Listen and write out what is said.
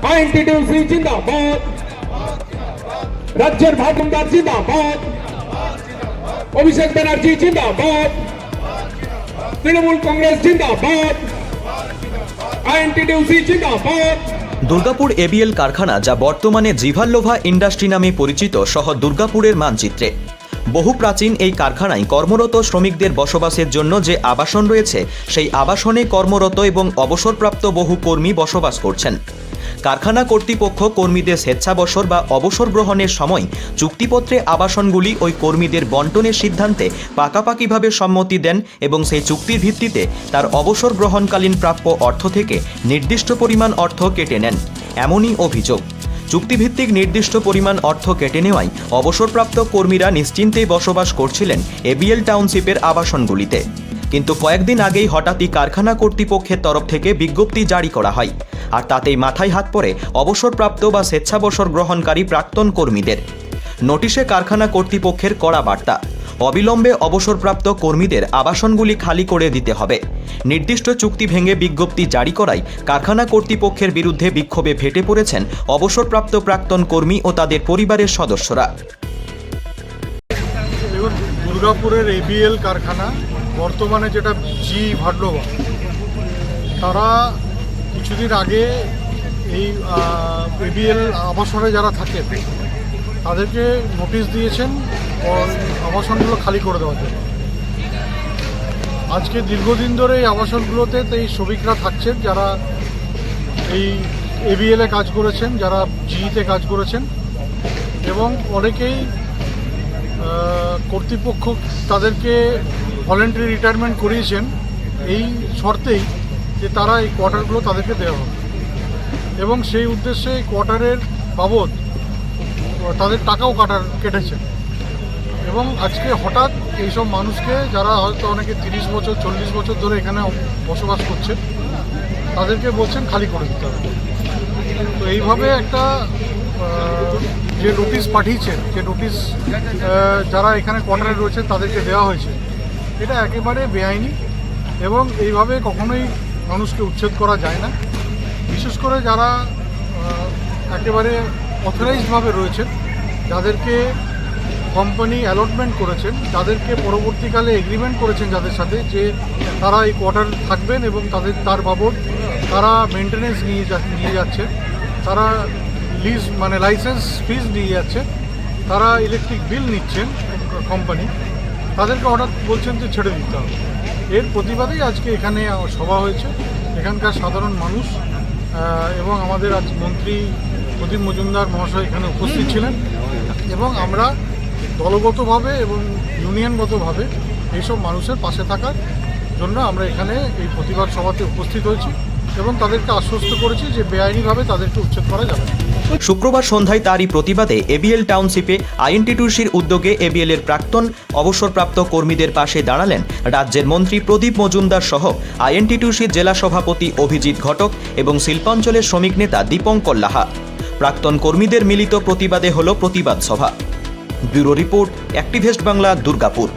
INTTUC জিন্দাবাদ, রাজ্যের ভাগমদার জিন্দাবাদ, অভিষেক ব্যানার্জি জিন্দাবাদ, তৃণমূল কংগ্রেস জিন্দাবাদ, আইএনটিটিউসি জিন্দাবাদ। দুর্গাপুর এবিএল কারখানা, যা বর্তমানে জিভাল্লোভা ইন্ডাস্ট্রি নামে পরিচিত, শহর দুর্গাপুরের মানচিত্রে। বহু প্রাচীন এই কারখানায় কর্মরত শ্রমিকদের বসবাসের জন্য যে আবাসন রয়েছে, সেই আবাসনে কর্মরত এবং অবসরপ্রাপ্ত বহু কর্মী বসবাস করছেন। কারখানা কর্তৃপক্ষ কর্মীদের স্বেচ্ছাবসর বা অবসর গ্রহণের সময় চুক্তিপত্রে আবাসনগুলি ওই কর্মীদের বন্টনের সিদ্ধান্তে পাকাপাকিভাবে সম্মতি দেন এবং সেই চুক্তির ভিত্তিতে তার অবসর গ্রহণকালীন প্রাপ্য অর্থ থেকে নির্দিষ্ট পরিমাণ অর্থ কেটে নেন, এমনই অভিযোগ। চুক্তিভিত্তিক নির্দিষ্ট পরিমাণ অর্থ কেটে নেওয়ায় অবসরপ্রাপ্ত কর্মীরা নিশ্চিন্তেই বসবাস করছিলেন এবিএল টাউনশিপের আবাসনগুলিতে। কিন্তু কয়েকদিন আগেই হঠাৎই কারখানা কর্তৃপক্ষের তরফ থেকে বিজ্ঞপ্তি জারি করা হয়, আর তাতেই মাথায় হাত পড়ে অবসরপ্রাপ্ত বা স্বেচ্ছাবসর গ্রহণকারী প্রাক্তন কর্মীদের। নোটিশে কারখানা কর্তৃপক্ষের কড়া বার্তা: অবিলম্বে অবসরপ্রাপ্ত কর্মীদের আবাসনগুলি খালি করে দিতে হবে। নির্দিষ্ট চুক্তি ভেঙে বিজ্ঞপ্তি জারি করায় কারখানা কর্তৃপক্ষের বিরুদ্ধে বিক্ষোভে ফেটে পড়েছেন অবসরপ্রাপ্ত প্রাক্তন কর্মী ও তাদের পরিবারের সদস্যরা। দুর্গাপুরের এবিএল কারখানা, বর্তমানে যেটা জিভাল্লোভা, তারা কিছুদিন আগে এই এবিএল আবাসনে যারা থাকে তাদেরকে নোটিশ দিয়েছেন আবাসনগুলো খালি করে দেওয়ার জন্য। আজকে দীর্ঘদিন ধরে এই আবাসনগুলোতে এই শ্রমিকরা থাকছেন, যারা এই এবিএলে কাজ করেছেন, যারা জিইতে কাজ করেছেন, এবং অনেকেই কর্তৃপক্ষ তাদেরকে ভলেন্টারি রিটায়ারমেন্ট করিয়েছেন এই শর্তেই যে তারা এই কোয়ার্টারগুলো তাদেরকে দেওয়া হবে, এবং সেই উদ্দেশ্যে এই কোয়ার্টারের বাবদ তাদের টাকাও কেটেছেন। এবং আজকে হঠাৎ এইসব মানুষকে, যারা হয়তো অনেকে 30 বছর 40 বছর ধরে এখানে বসবাস করছে, তাদেরকে বলছেন খালি করে দিতে হবে। তো এইভাবে একটা যে নোটিশ পাঠিয়েছেন, যে নোটিশ যারা এখানে কোয়ার্টারে রয়েছে তাদেরকে দেওয়া হয়েছে, এটা একেবারে বেআইনি, এবং এইভাবে কখনোই মানুষকে উচ্ছেদ করা যায় না। বিশেষ করে যারা একেবারে অথরাইজডভাবে রয়েছেন, যাদেরকে কোম্পানি অ্যালটমেন্ট করেছেন, যাদেরকে পরবর্তীকালে এগ্রিমেন্ট করেছেন যাদের সাথে, যে তারা এই কোয়ার্টার থাকবেন এবং তার বাবদ তারা মেনটেনেন্স নিয়ে যাচ্ছে, তারা লিজ মানে লাইসেন্স ফিজ নিয়ে যাচ্ছে, তারা ইলেকট্রিক বিল নিচ্ছেন কোম্পানি, তাদেরকে হঠাৎ বলছেন যে ছেড়ে দিতে হবে। এর প্রতিবাদেই আজকে এখানে সভা হয়েছে। এখানকার সাধারণ মানুষ এবং আমাদের আজ মন্ত্রী প্রদীপ মজুমদার মহাশয় এখানে উপস্থিত ছিলেন, এবং আমরা দলগতভাবে এবং ইউনিয়নগতভাবে এইসব মানুষের পাশে থাকার জন্য আমরা এখানে এই প্রতিবাদ সভাতে উপস্থিত হয়েছি এবং তাদেরকে আশ্বস্ত করেছি যে বেআইনিভাবে তাদেরকে উচ্ছেদ করা যাবে না। শুক্রবার সন্ধ্যায় তারই প্রতিবাদে এবিএল টাউনশিপে আইএনটিটিউসির উদ্যোগে এবিএল এর প্রাক্তন অবসরপ্রাপ্ত কর্মীদের পাশে দাঁড়ালেন রাজ্যের মন্ত্রী প্রদীপ মজুমদার সহ আইএনটিটিউসির জেলা সভাপতি অভিজিৎ ঘটক এবং শিল্পাঞ্চলের শ্রমিক নেতা দীপঙ্কর লাহা। প্রাক্তন কর্মীদের মিলিত প্রতিবাদে হল প্রতিবাদ সভা। Bureau report, activist Bangla, Durgapur.